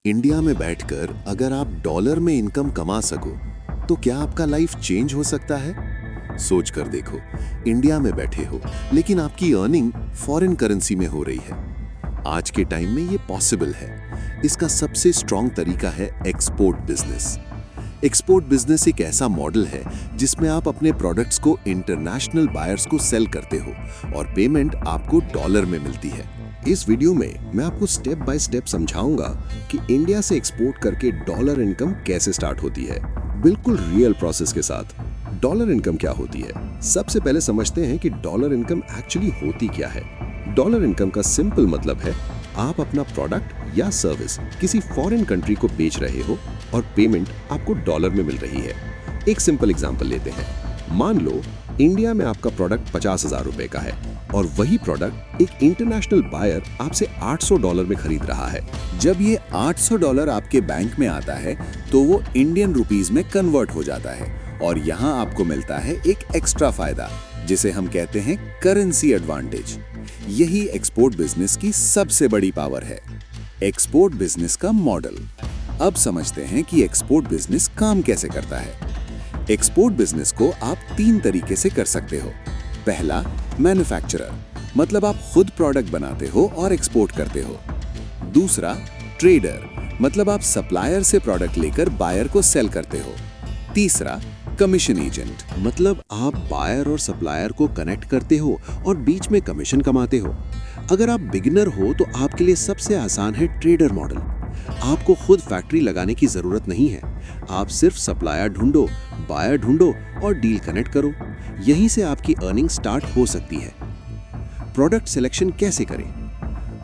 India में बैठकर अगर आप डॉलर में इनकम कमा सको तो क्या आपका लाइफ चेंज हो सकता है? सोच कर देखो, इंडिया में बैठे हो लेकिन आपकी अर्निंग फॉरेन करेंसी में हो रही है। आज के टाइम में ये पॉसिबल है। इसका सबसे स्ट्रॉन्ग तरीका है एक्सपोर्ट बिजनेस। एक्सपोर्ट बिजनेस एक ऐसा मॉडल है जिसमें आप अपने प्रोडक्ट्स को इंटरनेशनल बायर्स को सेल करते हो और पेमेंट आपको डॉलर में मिलती है। इस वीडियो में मैं आपको स्टेप बाय स्टेप समझाऊंगा कि इंडिया से एक्सपोर्ट करके डॉलर इनकम कैसे स्टार्ट होती है, बिल्कुल रियल प्रोसेस के साथ। डॉलर इनकम क्या होती है? सबसे पहले समझते हैं कि डॉलर इनकम एक्चुअली होती क्या है। डॉलर इनकम का सिंपल मतलब है आप अपना प्रोडक्ट या सर्विस किसी फॉरेन कंट्री को बेच रहे हो और पेमेंट आपको डॉलर में मिल रही है। एक सिंपल एग्जांपल लेते हैं। मान लो इंडिया में आपका प्रोडक्ट 50,000 रुपए का है और वही प्रोडक्ट एक इंटरनेशनल बायर आपसे $800 में खरीद रहा है। जब ये $800 आपके बैंक में आता है तो वो इंडियन रुपीस में कन्वर्ट हो जाता है और यहाँ आपको मिलता है एक एक्स्ट्रा फायदा जिसे हम कहते हैं करेंसी एडवांटेज। यही एक्सपोर्ट बिजनेस की सबसे बड़ी पावर है, एक्सपोर्ट बिजनेस का मॉडल। अब समझते हैं कि एक्सपोर्ट बिजनेस काम कैसे करता है। एक्सपोर्ट बिजनेस को आप 3 तरीके से कर सकते हो। पहला, मैन्युफैक्चरर, मतलब आप खुद प्रोडक्ट बनाते हो और एक्सपोर्ट करते हो। दूसरा, ट्रेडर, मतलब आप सप्लायर से प्रोडक्ट लेकर बायर को सेल करते हो। तीसरा, कमीशन एजेंट, मतलब आप बायर और सप्लायर को कनेक्ट करते हो और बीच में कमीशन कमाते हो। अगर आप बिगिनर हो तो आपके लिए सबसे आसान है ट्रेडर मॉडल। आपको खुद फैक्ट्री लगाने की जरूरत नहीं है। आप सिर्फ सप्लायर ढूंढो, बायर ढूंढो और डील कनेक्ट करो। यहीं से आपकी अर्निंग स्टार्ट हो सकती है। प्रोडक्ट सिलेक्शन कैसे करें?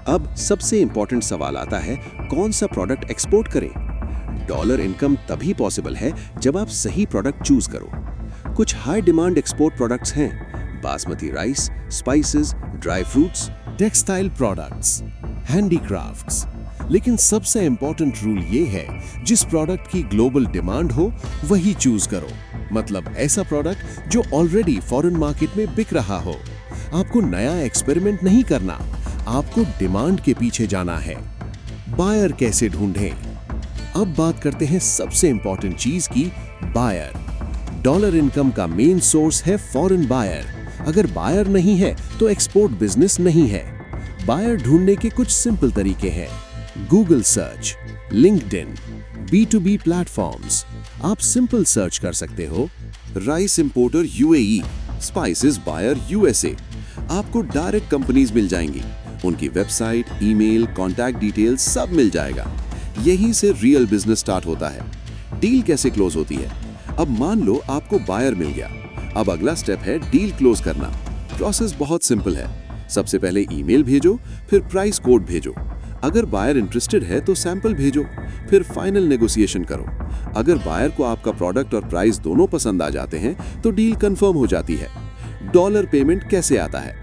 अब सबसे इंपॉर्टेंट सवाल आता है, कौन सा प्रोडक्ट एक्सपोर्ट करें? डॉलर इनकम तभी पॉसिबल है जब आप सही प्रोडक्ट चूज करो। कुछ हाई डिमांड एक्सपोर्ट प्रोडक्ट्स हैं, basmati rice, spices, dry fruits, textile products, handicrafts. लेकिन सबसे इंपॉर्टेंट रूल ये है, जिस प्रोडक्ट की ग्लोबल डिमांड हो वही चूज करो। मतलब ऐसा प्रोडक्ट जो ऑलरेडी फॉरेन मार्केट में बिक रहा हो। आपको नया एक्सपेरिमेंट नहीं करना, आपको डिमांड के पीछे जाना है। बायर कैसे ढूंढें? अब बात करते हैं सबसे इंपॉर्टेंट चीज की, बायर। डॉलर इनकम का मेन सोर्स है फॉरेन बायर। अगर बायर नहीं है तो एक्सपोर्ट बिजनेस नहीं है। बायर ढूंढने के कुछ सिंपल तरीके हैं। Google search, LinkedIn, B2B platforms. आप सिंपल सर्च कर सकते हो, rice importer UAE, spices buyer USA। आपको डायरेक्ट कंपनीज मिल जाएंगी, उनकी वेबसाइट, ईमेल, कॉन्टैक्ट डिटेल्स सब मिल जाएगा। यहीं से रियल बिजनेस स्टार्ट होता है। डील कैसे क्लोज होती है? अब मान लो आपको बायर मिल गया। अब अगला स्टेप है डील क्लोज करना। प्रोसेस बहुत सिंपल है। सबसे पहले ईमेल भेजो, फिर प्राइस कोड भेजो। अगर बायर इंटरेस्टेड है तो सैंपल भेजो, फिर फाइनल नेगोशिएशन करो। अगर बायर को आपका प्रोडक्ट और प्राइस दोनों पसंद आ जाते हैं तो डील कंफर्म हो जाती है। डॉलर पेमेंट कैसे आता है?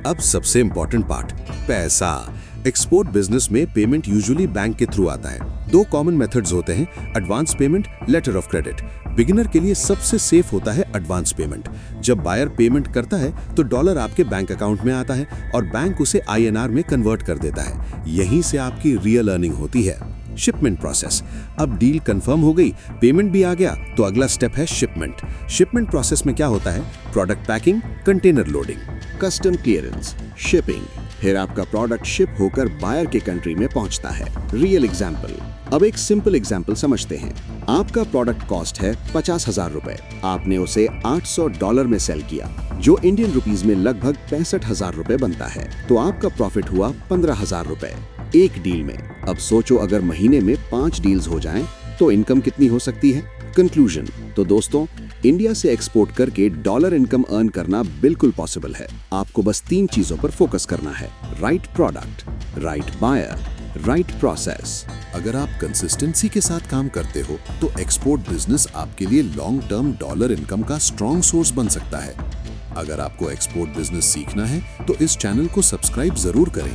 अब सबसे इंपॉर्टेंट पार्ट, पैसा। एक्सपोर्ट बिजनेस में पेमेंट यूजुअली बैंक के थ्रू आता है। 2 कॉमन मेथड्स होते हैं, advance payment, letter of credit. Beginner के लिए सबसे सेफ होता है एडवांस पेमेंट। जब बायर पेमेंट करता है तो डॉलर आपके बैंक अकाउंट में आता है और बैंक उसे INR में कन्वर्ट कर देता है। यहीं से आपकी रियल अर्निंग होती है। Shipment process. अब डील कंफर्म हो गई, पेमेंट भी आ गया, तो अगला स्टेप है शिपमेंट। शिपमेंट प्रोसेस में क्या होता है? Product packing, container loading, custom clearance, shipping, फिर आपका प्रोडक्ट शिप होकर बायर के कंट्री में पहुंचता है। Real example. अब एक सिंपल एग्जाम्पल समझते हैं। आपका प्रोडक्ट कॉस्ट है 50,000 रुपए। आपने उसे $800 में सेल किया, जो इंडियन रुपीस में लगभग 65,000 रुपए बनता है। तो आपका प्रॉफिट हुआ 15,000 रुपए एक डील में। अब सोचो, अगर महीने में 5 डील्स हो जाएं, तो इनकम कितनी हो सकती है? कंक्लूजन। तो दोस्तों, इंडिया से एक्सपोर्ट करके डॉलर इनकम अर्न करना बिल्कुल पॉसिबल है। आपको बस 3 चीजों पर फोकस करना है, right product, right buyer, right process. अगर आप कंसिस्टेंसी के साथ काम करते हो तो एक्सपोर्ट बिजनेस आपके लिए लॉन्ग टर्म डॉलर इनकम का स्ट्रॉन्ग सोर्स बन सकता है। अगर आपको एक्सपोर्ट बिजनेस सीखना है तो इस चैनल को सब्सक्राइब जरूर करें।